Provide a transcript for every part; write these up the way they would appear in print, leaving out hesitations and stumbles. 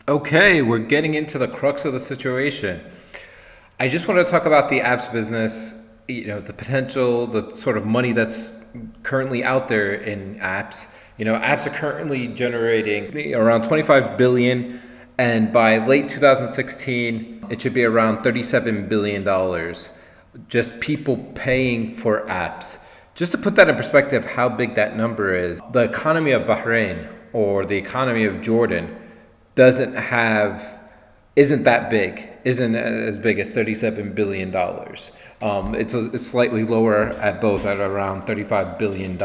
Okay, we're getting into the crux of the situation. I just want to talk about the apps business, the potential, the sort of money that's currently out there in apps. Apps are currently generating around 25 billion, and by late 2016, it should be around 37 billion dollars. Just people paying for apps. Just to put that in perspective, how big that number is, the economy of Bahrain or the economy of Jordan doesn't have isn't that big, isn't as big as $37 billion. It's slightly lower at both at around $35 billion.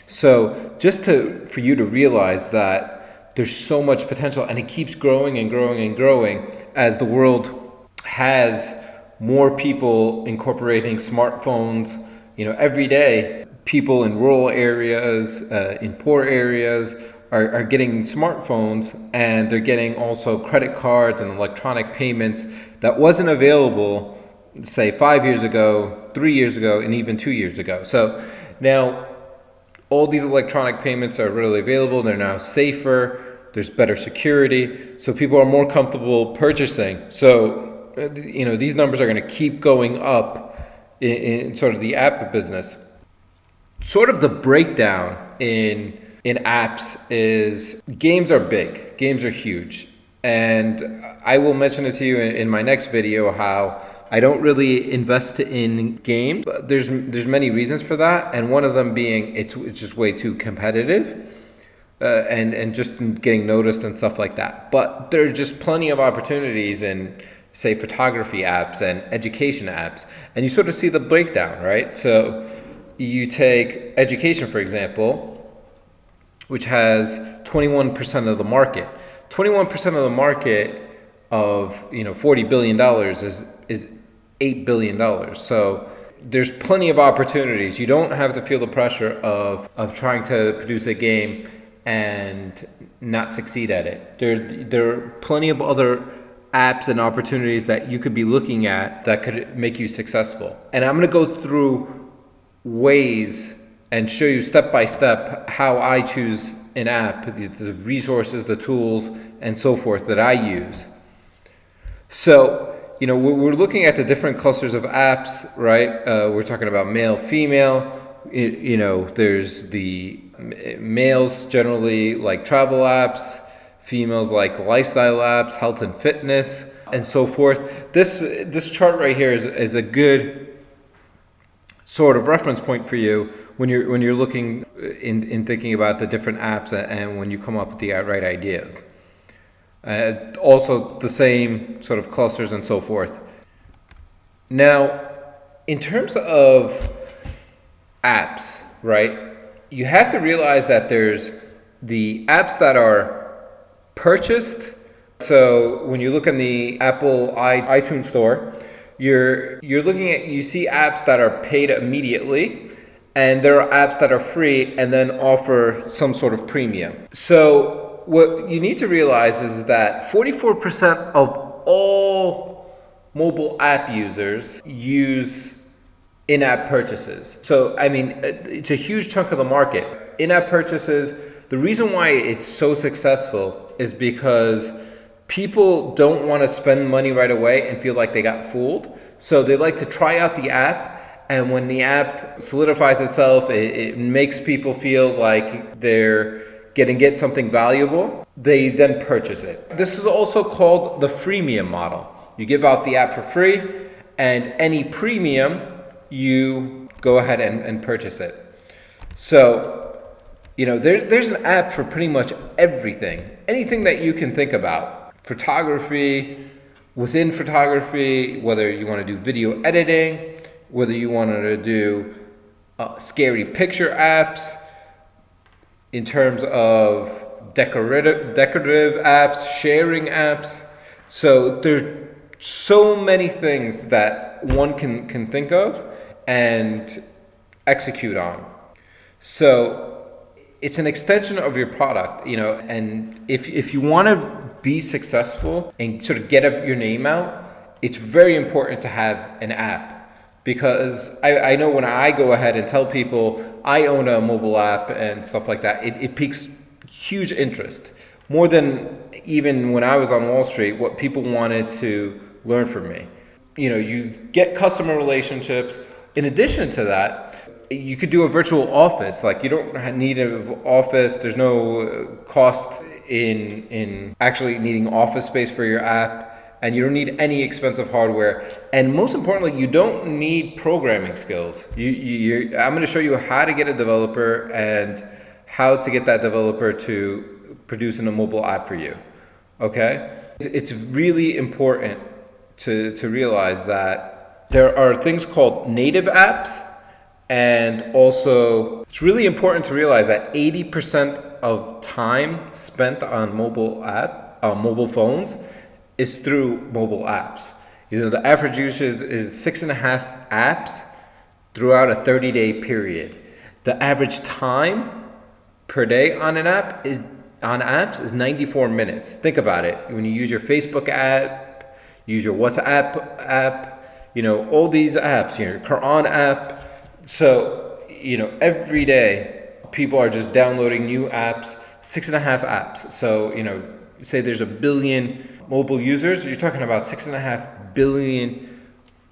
So just for you to realize that there's so much potential, and it keeps growing and growing and growing as the world has more people incorporating smartphones. Every day, people in rural areas, in poor areas, are getting smartphones, and they're getting also credit cards and electronic payments that wasn't available, say, 5 years ago, 3 years ago, and even 2 years ago. So now all these electronic payments are readily available. They're now safer. There's better security. So people are more comfortable purchasing. So, these numbers are going to keep going up in sort of the app business. Sort of the breakdown in apps is games are big, games are huge, and I will mention it to you in my next video how I don't really invest in games. There's many reasons for that, and one of them being it's just way too competitive, and just getting noticed and stuff like that. But there's just plenty of opportunities in, say, photography apps and education apps, and you sort of see the breakdown, right? So you take education, for example, which has 21% of the market. 21% of the market of $40 billion is $8 billion. So there's plenty of opportunities. You don't have to feel the pressure of trying to produce a game and not succeed at it. There are plenty of other apps and opportunities that you could be looking at that could make you successful. And I'm going to go through ways and show you step by step how I choose an app, the resources, the tools, and so forth that I use. So, we're looking at the different clusters of apps, right? We're talking about male, female. There's the males generally like travel apps, females like lifestyle apps, health and fitness, and so forth. This chart right here is a good sort of reference point for you when you're looking in thinking about the different apps and when you come up with the right ideas. Also the same sort of clusters and so forth. Now, in terms of apps, right, you have to realize that there's the apps that are purchased. So when you look in the Apple iTunes store, you're looking at, you see apps that are paid immediately, and there are apps that are free and then offer some sort of premium. So what you need to realize is that 44% of all mobile app users use in-app purchases. So, it's a huge chunk of the market. In-app purchases, the reason why it's so successful is because people don't want to spend money right away and feel like they got fooled. So they like to try out the app, and when the app solidifies itself, it makes people feel like they're get something valuable, they then purchase it. This is also called the freemium model. You give out the app for free, and any premium, you go ahead and purchase it. So, there's an app for pretty much everything. Anything that you can think about. Photography, within photography, whether you want to do video editing, whether you want to do scary picture apps, in terms of decorative apps, sharing apps. So there's so many things that one can think of and execute on. So it's an extension of your product, and if you want to be successful and sort of get your name out, it's very important to have an app. Because I know when I go ahead and tell people I own a mobile app and stuff like that, it piques huge interest. More than even when I was on Wall Street, what people wanted to learn from me. You get customer relationships. In addition to that, you could do a virtual office. Like, you don't need an office. There's no cost in actually needing office space for your app, and you don't need any expensive hardware. And most importantly, you don't need programming skills. I'm going to show you how to get a developer and how to get that developer to produce a mobile app for you. Okay? It's really important to realize that there are things called native apps, and also it's really important to realize that 80% of time spent on mobile phones is through mobile apps. The average usage is 6.5 apps throughout a 30-day period. The average time per day on apps is 94 minutes. Think about it. When you use your Facebook app, use your WhatsApp app, all these apps, your Quran app. So, every day people are just downloading new apps, 6.5 apps. So, say there's 1 billion mobile users, you're talking about 6.5 billion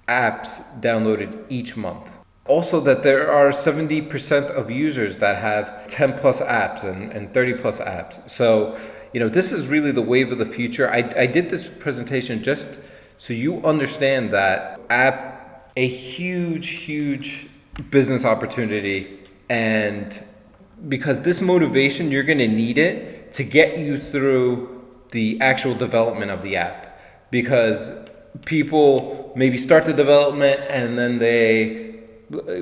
apps downloaded each month. Also, that there are 70% of users that have 10 plus apps and 30 plus apps. So, this is really the wave of the future. I did this presentation just so you understand that a huge business opportunity, and because this motivation, you're going to need it to get you through the actual development of the app, because people maybe start the development and then they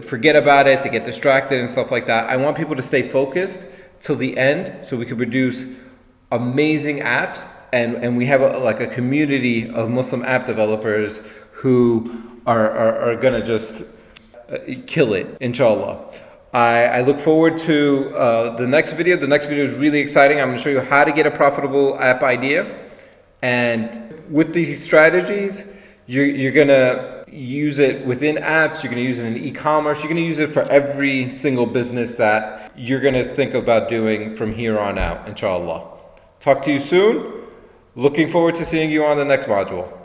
forget about it, they get distracted and stuff like that. I want people to stay focused till the end so we can produce amazing apps, and we have a community of Muslim app developers who are gonna just kill it, inshallah. I look forward to the next video. The next video is really exciting. I'm going to show you how to get a profitable app idea, and with these strategies, you're going to use it within apps, you're going to use it in e-commerce, you're going to use it for every single business that you're going to think about doing from here on out, inshallah. Talk to you soon. Looking forward to seeing you on the next module.